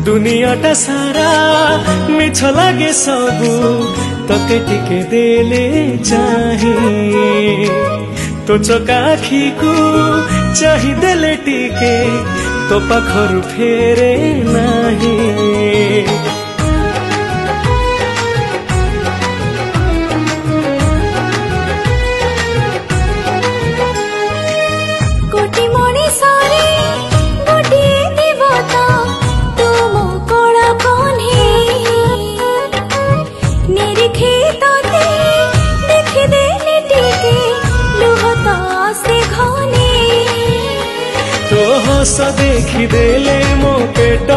दुनियाटा सारा मिछ लागे सबू तके टिके देले चाहिए तो चका आखी को चाही देले टिके तो पाखरु फेरे नहीं। तो हस देखी देले मो पेट